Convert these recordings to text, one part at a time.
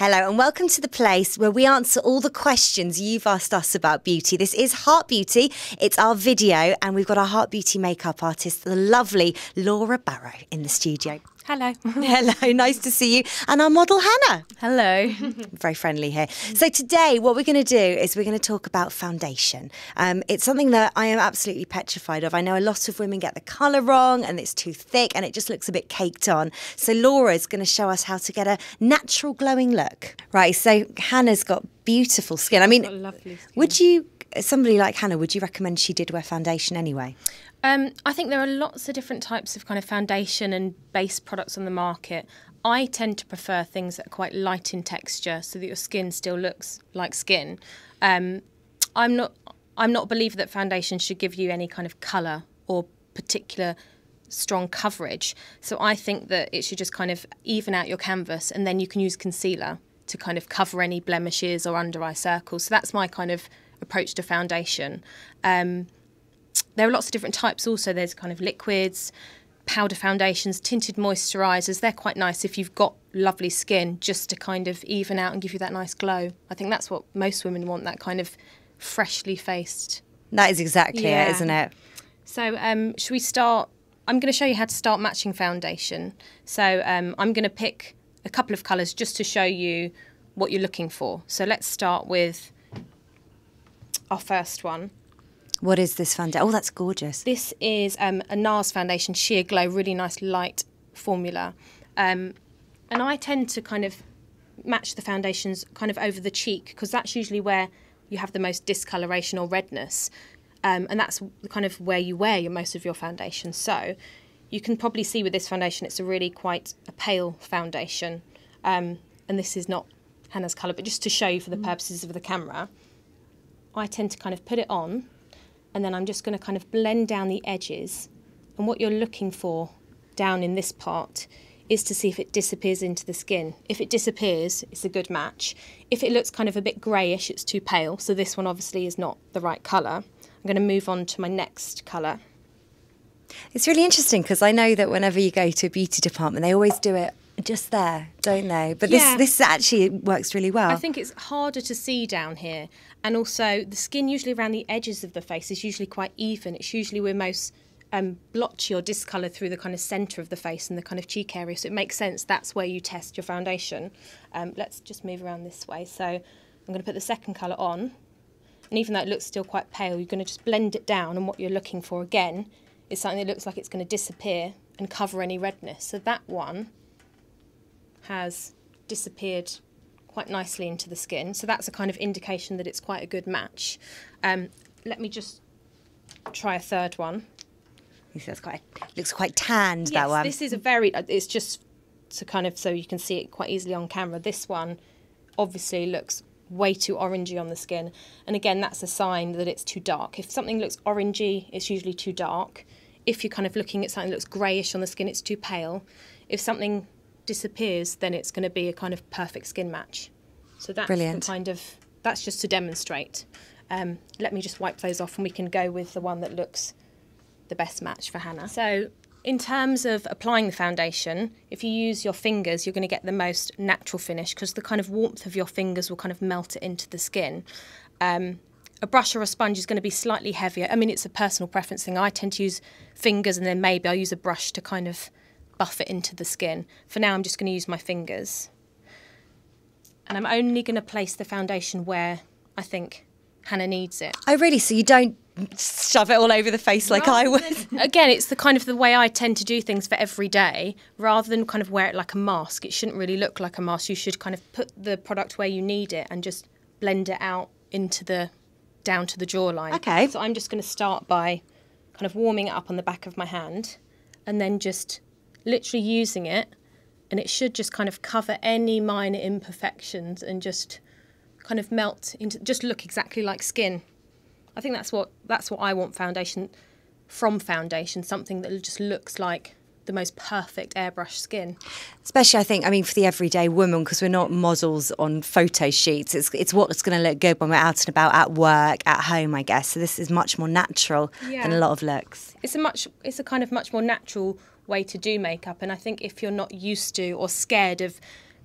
Hello and welcome to the place where we answer all the questions you've asked us about beauty. This is Heart Beauty. It's our video and we've got our Heart Beauty makeup artist, the lovely Laura Barrow in the studio. Hello. Hello, nice to see you. And our model, Hannah. Hello. Very friendly here. So today what we're going to do is we're going to talk about foundation. It's something that I am absolutely petrified of. I know a lot of women get the colour wrong and it's too thick and it just looks a bit caked on. So Laura's going to show us how to get a natural glowing look. Right, so Hannah's got beautiful skin. I mean, Lovely skin. would you, somebody like Hannah, would you recommend she did wear foundation anyway? I think there are lots of different types of kind of foundation and base products on the market. I tend to prefer things that are quite light in texture so that your skin still looks like skin. I'm not a believer that foundation should give you any kind of colour or particular strong coverage. So I think that it should just kind of even out your canvas, and then you can use concealer to kind of cover any blemishes or under eye circles. So that's my kind of approach to foundation. There are lots of different types also. There's kind of liquids, powder foundations, tinted moisturisers. They're quite nice if you've got lovely skin, just to kind of even out and give you that nice glow. I think that's what most women want, that kind of freshly faced. That is exactly it, isn't it? So should we start? I'm going to show you how to start matching foundation. So I'm going to pick a couple of colours just to show you what you're looking for. So let's start with our first one. What is this foundation? Oh, that's gorgeous. This is a NARS foundation, Sheer Glow, really nice light formula. And I tend to kind of match the foundations kind of over the cheek because that's usually where you have the most discoloration or redness. And that's kind of where you wear most of your foundation. So you can probably see with this foundation, it's a really quite a pale foundation. And this is not Hannah's colour, but just to show you for the purposes of the camera, I tend to kind of put it on. And then I'm just going to kind of blend down the edges. And what you're looking for down in this part is to see if it disappears into the skin. If it disappears, it's a good match. If it looks kind of a bit greyish, it's too pale. So this one obviously is not the right colour. I'm going to move on to my next colour. It's really interesting because I know that whenever you go to a beauty department, they always do it just there, don't they? But this actually works really well. I think it's harder to see down here. And also the skin usually around the edges of the face is usually quite even. It's usually we're most blotchy or discoloured through the kind of centre of the face and the kind of cheek area. So it makes sense that's where you test your foundation. Let's just move around this way. So I'm going to put the second colour on. And even though it looks still quite pale, you're going to just blend it down. And what you're looking for, again, is something that looks like it's going to disappear and cover any redness. So that one has disappeared quite nicely into the skin. So that's a kind of indication that it's quite a good match. Let me just try a third one. Looks quite tanned, yes, that one. This is it's just to kind of, so you can see it quite easily on camera. This one obviously looks way too orangey on the skin. And again, that's a sign that it's too dark. If something looks orangey, it's usually too dark. If you're kind of looking at something that looks greyish on the skin, it's too pale. If something disappears, then it's going to be a kind of perfect skin match. So that's brilliant. That's just to demonstrate. Let me just wipe those off and we can go with the one that looks the best match for Hannah. So in terms of applying the foundation, if you use your fingers, you're going to get the most natural finish because the kind of warmth of your fingers will kind of melt it into the skin. A brush or a sponge is going to be slightly heavier. I mean, it's a personal preference thing. I tend to use fingers and then maybe I'll use a brush to kind of buff it into the skin. For now, I'm just going to use my fingers. And I'm only going to place the foundation where I think Hannah needs it. Oh, really? So you don't shove it all over the face like I would? Again, it's the kind of the way I tend to do things for every day. Rather than kind of wear it like a mask, it shouldn't really look like a mask. You should kind of put the product where you need it and just blend it out into down to the jawline. Okay. So I'm just going to start by kind of warming it up on the back of my hand and then just literally using it, and it should just kind of cover any minor imperfections and just kind of melt into, just look exactly like skin. I think that's what I want foundation, something that just looks like the most perfect airbrush skin. Especially, I think, I mean, for the everyday woman, because we're not models on photo sheets. It's what's going to look good when we're out and about at work, at home, I guess. So this is much more natural than a lot of looks. It's a kind of much more natural way to do makeup, and I think if you're not used to or scared of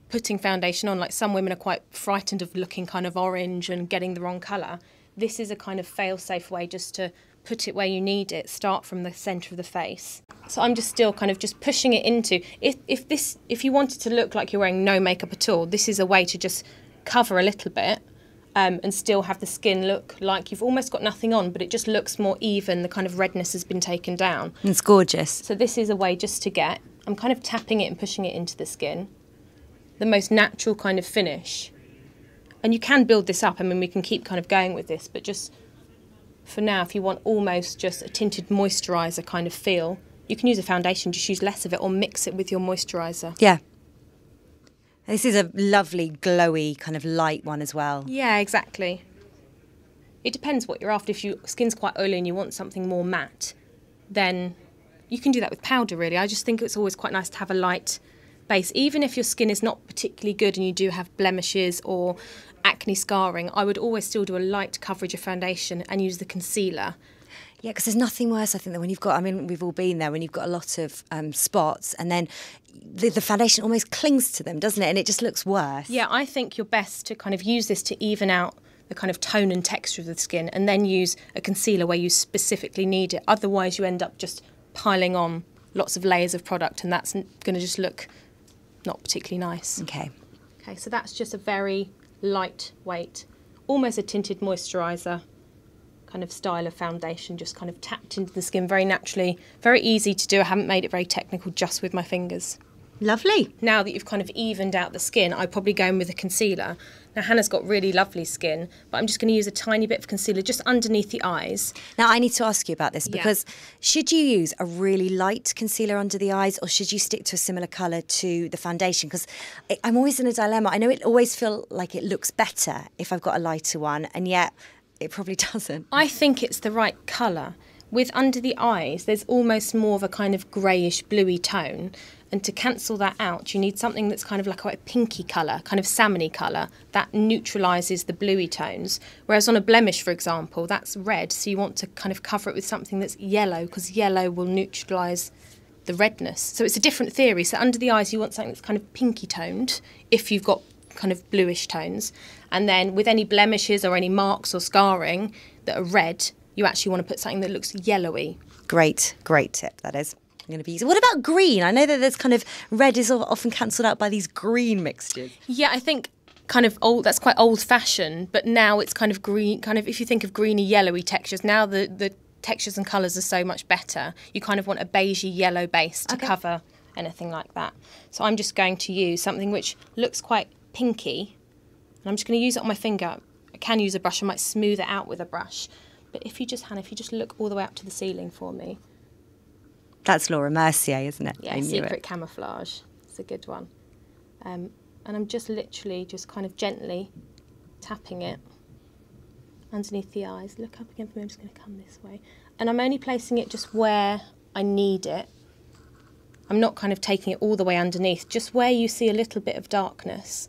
putting foundation on, like some women are quite frightened of looking kind of orange and getting the wrong colour. This is a kind of fail-safe way just to put it where you need it, start from the centre of the face. So I'm just still kind of just pushing it into, if you wanted to look like you're wearing no makeup at all, this is a way to just cover a little bit and still have the skin look like you've almost got nothing on, but it just looks more even, the kind of redness has been taken down. It's gorgeous. So this is a way just to get, I'm kind of tapping it and pushing it into the skin, the most natural kind of finish. And you can build this up, I mean we can keep kind of going with this, but just for now, if you want almost just a tinted moisturiser kind of feel, you can use a foundation, just use less of it or mix it with your moisturiser. Yeah. This is a lovely, glowy, kind of light one as well. Yeah, exactly. It depends what you're after. If your skin's quite oily and you want something more matte, then you can do that with powder, really. I just think it's always quite nice to have a light base. Even if your skin is not particularly good and you do have blemishes or acne scarring, I would always still do a light coverage of foundation and use the concealer. Yeah, because there's nothing worse, I think, than when you've got, I mean, we've all been there, when you've got a lot of spots and then the foundation almost clings to them, doesn't it? And it just looks worse. Yeah, I think you're best to kind of use this to even out the kind of tone and texture of the skin and then use a concealer where you specifically need it. Otherwise, you end up just piling on lots of layers of product and that's going to just look not particularly nice. Okay. Okay, so that's just a very lightweight, almost a tinted moisturiser kind of style of foundation, just kind of tapped into the skin very naturally. Very easy to do. I haven't made it very technical, just with my fingers. Lovely. Now that you've kind of evened out the skin, I'd probably go in with a concealer. Now Hannah's got really lovely skin, but I'm just going to use a tiny bit of concealer just underneath the eyes. Now I need to ask you about this because should you use a really light concealer under the eyes or should you stick to a similar colour to the foundation? Because I'm always in a dilemma. I know it always feels like it looks better if I've got a lighter one and yet it probably doesn't. I think it's the right colour. With under the eyes, there's almost more of a kind of greyish bluey tone. And to cancel that out, you need something that's kind of like a pinky colour, kind of salmony colour, that neutralises the bluey tones. Whereas on a blemish, for example, that's red, so you want to kind of cover it with something that's yellow, because yellow will neutralise the redness. So it's a different theory. So under the eyes, you want something that's kind of pinky toned, if you've got kind of bluish tones. And then with any blemishes or any marks or scarring that are red, you actually want to put something that looks yellowy. Great tip, that is. Going to be easy. What about green? I know that there's kind of red is often cancelled out by these green mixtures. Yeah, I think kind of old. That's quite old-fashioned, but now it's kind of green. Kind of if you think of greeny, yellowy textures, now the textures and colours are so much better. You kind of want a beigey yellow base to cover anything like that. So I'm just going to use something which looks quite pinky, and I'm just going to use it on my finger. I can use a brush. I might smooth it out with a brush, but if you just, Hannah, if you just look all the way up to the ceiling for me. That's Laura Mercier, isn't it? Yeah, Secret Camouflage. It's a good one. And I'm just literally just kind of gently tapping it underneath the eyes. Look up again for me, I'm just going to come this way. And I'm only placing it just where I need it. I'm not kind of taking it all the way underneath, just where you see a little bit of darkness.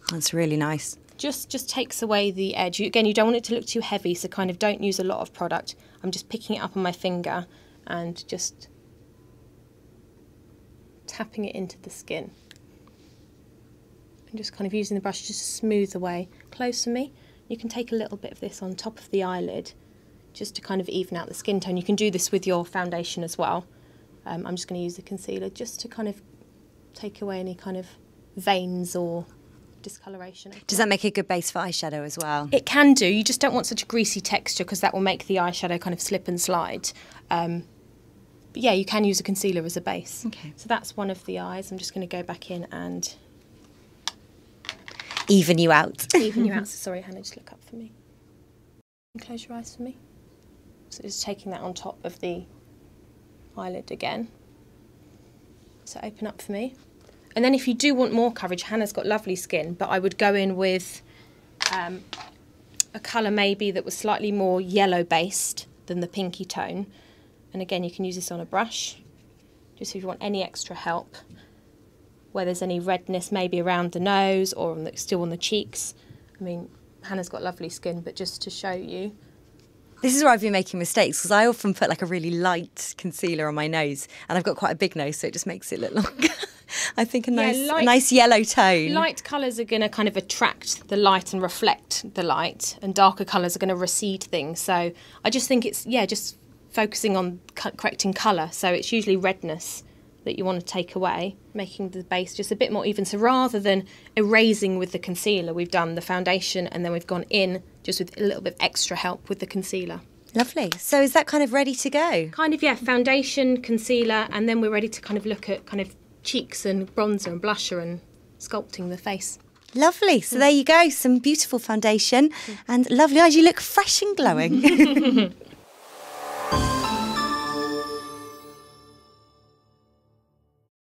That's really nice. Just takes away the edge. Again, you don't want it to look too heavy, so kind of don't use a lot of product. I'm just picking it up on my finger and just tapping it into the skin. And just kind of using the brush just to smooth away. Close for me. You can take a little bit of this on top of the eyelid just to kind of even out the skin tone. You can do this with your foundation as well. I'm just going to use the concealer just to kind of take away any kind of veins or discoloration. Does that make a good base for eyeshadow as well? It can do. You just don't want such a greasy texture because that will make the eyeshadow kind of slip and slide. But yeah, you can use a concealer as a base. Okay. So that's one of the eyes. I'm just going to go back in and even you out. Even you out. So sorry, Hannah, just look up for me. And close your eyes for me. So just taking that on top of the eyelid again. So open up for me. And then if you do want more coverage, Hannah's got lovely skin, but I would go in with a colour maybe that was slightly more yellow based than the pinky tone. And again, you can use this on a brush, just if you want any extra help. Where there's any redness maybe around the nose or still on the cheeks. I mean, Hannah's got lovely skin, but just to show you, This is where I've been making mistakes because I often put like a really light concealer on my nose, and I've got quite a big nose, so it just makes it look longer. I think a nice yellow tone. Light colours are going to kind of attract the light and reflect the light, and darker colours are going to recede things. So I just think it's, just focusing on correcting colour. So it's usually redness that you want to take away, making the base just a bit more even. So rather than erasing with the concealer, we've done the foundation and then we've gone in just with a little bit of extra help with the concealer. Lovely. So is that kind of ready to go? Kind of, foundation, concealer, and then we're ready to kind of look at kind of cheeks and bronzer and blusher and sculpting the face. Lovely. So there you go, some beautiful foundation and lovely eyes. You look fresh and glowing.